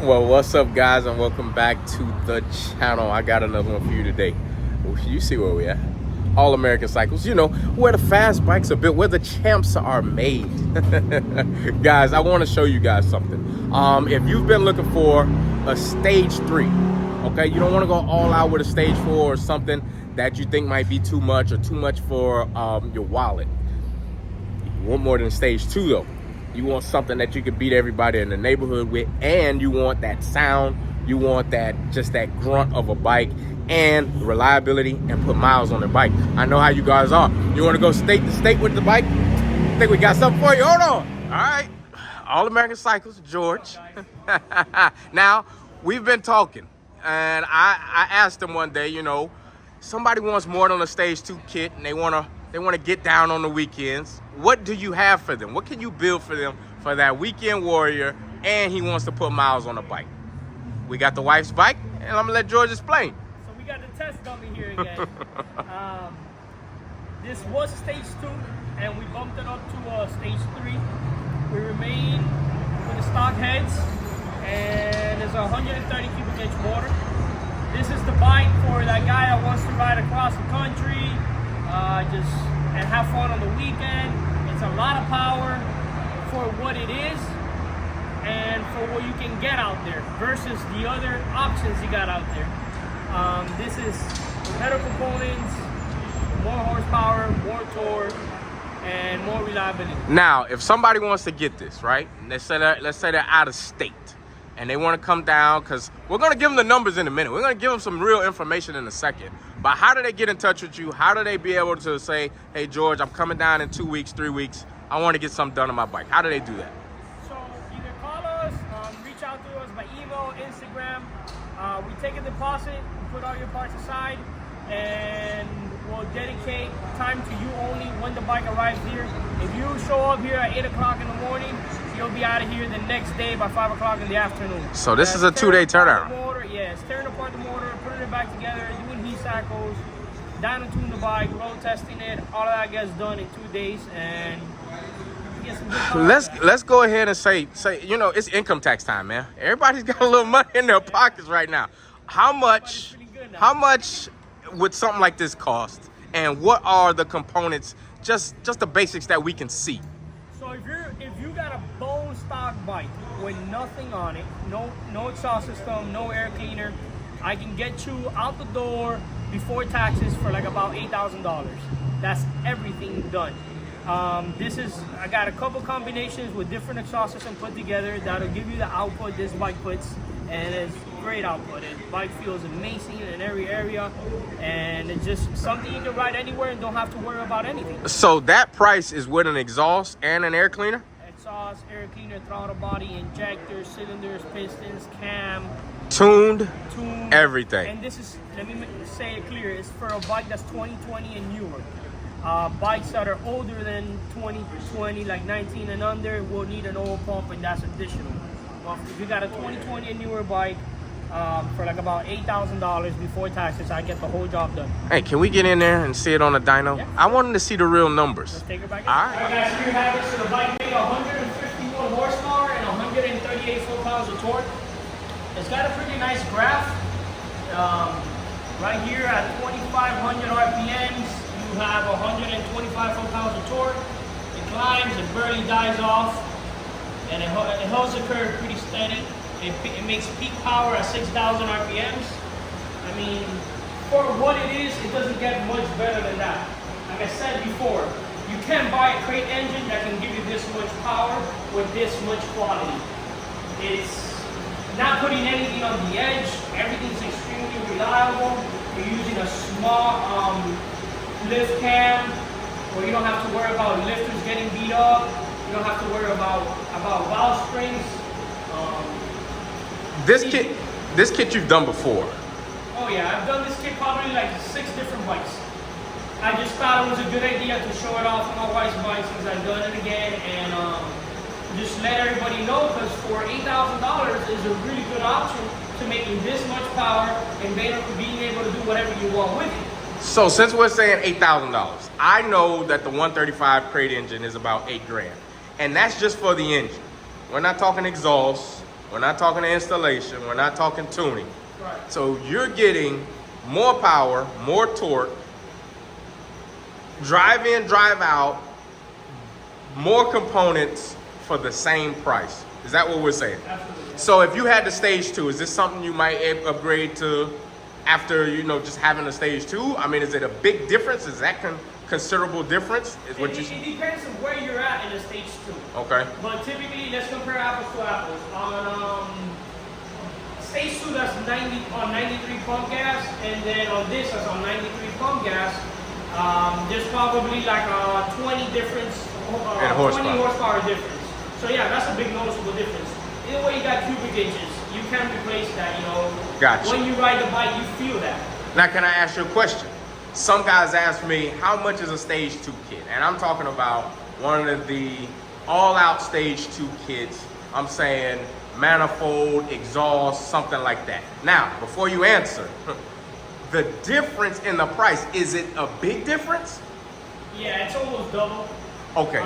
Well, what's up, guys, and welcome back to the channel. I got another one for you today. You see where we at. All American Cycles, you know, where the fast bikes are built, where the champs are made. Guys, I want to show you guys something. If you've been looking for a stage 3, okay, you don't want to go all out with a stage 4 or something that you think might be too much or too much for your wallet. You want more than stage 2 though. You want something that you can beat everybody in the neighborhood with, and you want that sound, you want that just that grunt of a bike and reliability, and put miles on the bike. I know how you guys are. You want to go state to state with the bike? I think we got something for you. Hold on. All right. All American Cycles, George. Now, we've been talking, and I asked him one day, you know, somebody wants more than a stage 2 kit, and they want to get down on the weekends. What do you have for them? What can you build for them for that weekend warrior, and he wants to put miles on the bike? We got the wife's bike, and I'm gonna let George explain. So we got the test dummy here again. This was stage 2, and we bumped it up to stage 3. We remain with the stock heads, and it's a 130 cubic inch motor. This is the bike for that guy that wants to ride across the country, and have fun on the weekend. It's a lot of power for what it is and for what you can get out there versus the other options you got out there. This is better components, more horsepower, more torque, and more reliability. Now, if somebody wants to get this, right? Let's say they're out of state and they want to come down, because we're going to give them the numbers in a minute. We're going to give them some real information in a second. But how do they get in touch with you? How do they be able to say, hey, George, I'm coming down in 2 weeks, 3 weeks. I want to get something done on my bike. How do they do that? So either call us, reach out to us by email, Instagram. We take a deposit, we put all your parts aside, and we'll dedicate time to you only when the bike arrives here. If you show up here at 8 o'clock in the morning, you'll be out of here the next day by 5 o'clock in the afternoon. So this is a 2-day turnaround. Yes, tearing apart the motor, putting it back together, doing heat cycles, down and tune the bike, road testing it. All of that gets done in 2 days, and get some good power. Let's go ahead and say, you know, it's income tax time, man. Everybody's got a little money in their pockets right now. How much would something like this cost, and what are the components, just the basics that we can see? So if you got a bone stock bike with nothing on it, no exhaust system, no air cleaner, I can get you out the door before taxes for like about $8,000. That's everything done. I got a couple combinations with different exhaust systems put together that'll give you the output this bike puts, and it's great output. The bike feels amazing in every area, and it's just something you can ride anywhere and don't have to worry about anything. So that price is with an exhaust and an air cleaner? Exhaust, air cleaner, throttle body, injectors, cylinders, pistons, cam. Tuned, everything. And this is, let me say it clear, it's for a bike that's 2020 and newer. Bikes that are older than 2020, like 19 and under, will need an oil pump, and that's additional. Well, if you got a 2020 and newer bike, for like about $8,000 before taxes, I get the whole job done. Hey, can we get in there and see it on the dyno? Yeah. I wanted to see the real numbers. Let's take it back in. All right. Okay, guys, here you have it. So the bike made 151 horsepower and 138 foot-pounds of torque. It's got a pretty nice graph. Right here at 2,500 RPMs, you have 125 foot-pounds of torque. It climbs, it barely dies off, and it holds the curve pretty steady. It makes peak power at 6,000 RPMs. I mean, for what it is, it doesn't get much better than that. Like I said before, you can't buy a crate engine that can give you this much power with this much quality. It's not putting anything on the edge. Everything's extremely reliable. You're using a small lift cam where you don't have to worry about lifters getting beat up. You don't have to worry about valve springs. This kit you've done before. Oh yeah, I've done this kit probably like 6 different bikes. I just thought it was a good idea to show it off on my wife's bike since I've done it again, and just let everybody know, because for $8,000 is a really good option to making this much power and being able to do whatever you want with it. So since we're saying $8,000, I know that the 135 crate engine is about $8 grand, and that's just for the engine. We're not talking exhaust. We're not talking installation. We're not talking tuning. Right. So you're getting more power, more torque, drive in, drive out, more components for the same price. Is that what we're saying? Absolutely. So if you had the stage 2, is this something you might upgrade to after, you know, just having a stage 2? I mean, is it a big difference? Is that considerable difference? Is what you? It depends on where you're at in the stage 2. Okay. But typically, let's compare apples to apples. On stage 2, that's 93 pump gas, and then on this, that's on 93 pump gas. There's probably like a 20 difference, 20 horsepower difference. So yeah, that's a big noticeable difference. Either way, you got cubic inches. You can replace that, you know. Gotcha. When you ride the bike, you feel that. Now, can I ask you a question? Some guys ask me, how much is a stage 2 kit? And I'm talking about one of the all-out stage 2 kits. I'm saying manifold, exhaust, something like that. Now, before you answer, the difference in the price, is it a big difference? Yeah, it's almost double. Okay.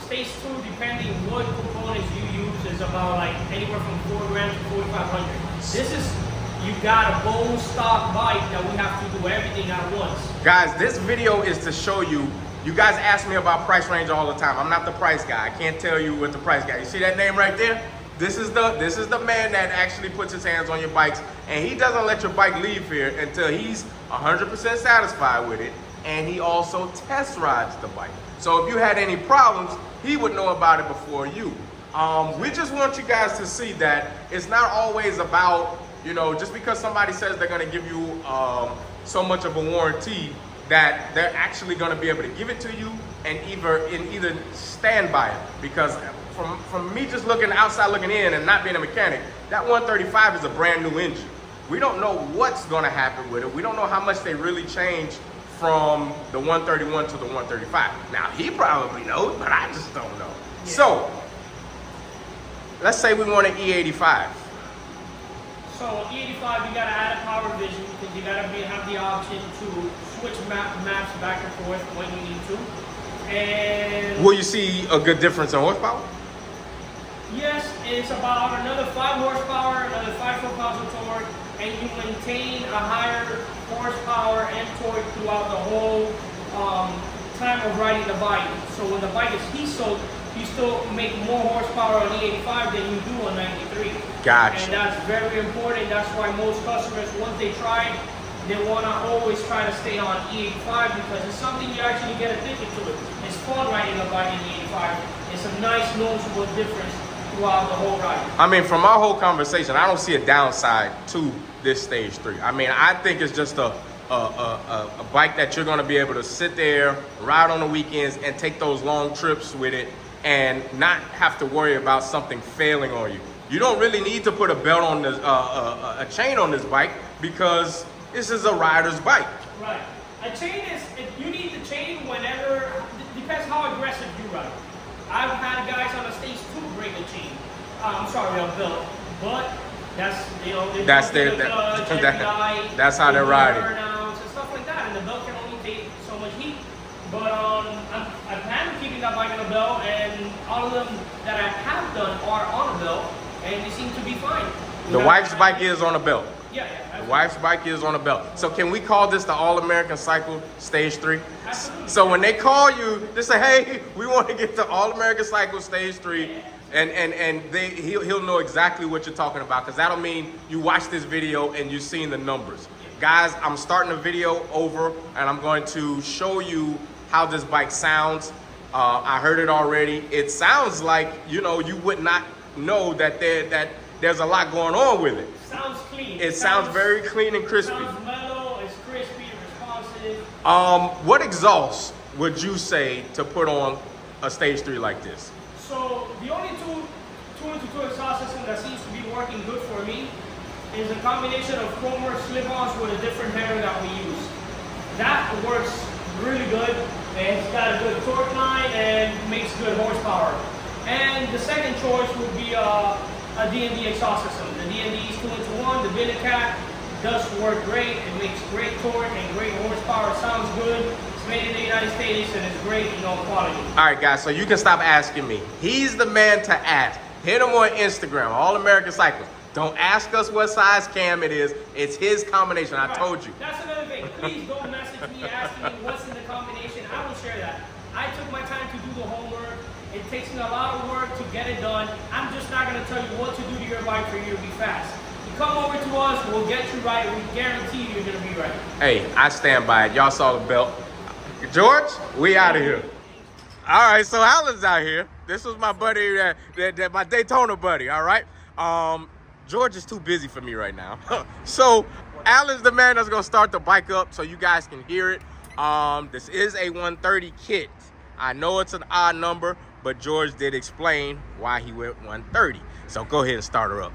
Stage 2, depending what components you use, is about like anywhere from 4 grand to 4,500. This is, you got a bone stock bike that we have to do everything at once. Guys, this video is to show you, you guys ask me about price range all the time. I'm not the price guy. I can't tell you what the price guy. You see that name right there? This is the man that actually puts his hands on your bikes, and he doesn't let your bike leave here until he's 100% satisfied with it, and he also test rides the bike. So if you had any problems, he would know about it before you. We just want you guys to see that it's not always about, you know, just because somebody says they're gonna give you so much of a warranty, that they're actually gonna be able to give it to you and either stand by it. Because from me just looking outside looking in and not being a mechanic, that 135 is a brand new engine. We don't know what's gonna happen with it. We don't know how much they really changed from the 131 to the 135. Now, he probably knows, but I just don't know. Yeah. So, let's say we want an E85. So, E85, you gotta add a power vision because you gotta have the option to switch maps back and forth when you need to. And will you see a good difference in horsepower? Yes, it's about another 5 horsepower, another 5 foot-pounds of torque, and you maintain a higher horsepower and torque throughout the whole time of riding the bike. So when the bike is heat-soaked, you still make more horsepower on E85 than you do on 93. Gotcha. And that's very important. That's why most customers, once they try it, they want to always try to stay on E85 because it's something you actually get addicted to it. It's fun riding a bike in E85. It's a nice noticeable difference throughout the whole ride. I mean, from our whole conversation, I don't see a downside to this stage 3. I mean, I think it's just a bike that you're going to be able to sit there, ride on the weekends, and take those long trips with it and not have to worry about something failing on you. You don't really need to put a belt on this, a chain on this bike because this is a rider's bike. Right. A chain is, you need the chain whenever, depends how aggressive you ride. I've had guys on a stage 2 break a chain. I'm sorry, a belt. But that's, you know, that's how they're riding. Burnouts and stuff like that. And the belt can only take so much heat. But I've had keeping that bike on a belt, and all of them that I have done are on a belt, and they seem to be fine. The wife's bike is on a belt. Yeah. The wife's bike is on a belt. So can we call this the All-American Cycle Stage 3? Absolutely. So when they call you, they say, hey, we want to get the All-American Cycle Stage 3. And he'll know exactly what you're talking about, because that'll mean you watch this video and you've seen the numbers. Guys, I'm starting the video over and I'm going to show you how this bike sounds. I heard it already. It sounds like, you know, you would not know that there's a lot going on with it. Sounds clean. It sounds very clean and crispy. Sounds mellow, it's crispy, responsive. What exhaust would you say to put on a stage 3 like this? So the only two exhaust system that seems to be working good for me is a combination of Cromer slip-ons with a different header that we use. That works really good. It's got a good torque line and makes good horsepower. And the second choice would be a D&D exhaust system. The D&D is 2-in-1. The Vinicat does work great. It makes great torque and great horsepower. It sounds good. It's made in the United States and it's great, you know, quality. All right, guys, so you can stop asking me. He's the man to ask. Hit him on Instagram, All American Cycles. Don't ask us what size cam it is. It's his combination. I told you. That's another thing. Please don't message me asking me what's in the combination. I will share that. I took my time to do the homework. It takes me a lot of work to get it done. I'm just not going to tell you what to do to your bike for you to be fast. You come over to us, we'll get you right. We guarantee you're going to be right. Hey, I stand by it. Y'all saw the belt. George, we out of here. All right, so Alan's out here. This was my buddy, my Daytona buddy, all right? George is too busy for me right now. So Alan's the man that's gonna start the bike up so you guys can hear it. This is a 130 kit. I know it's an odd number, but George did explain why he went 130. So go ahead and start her up.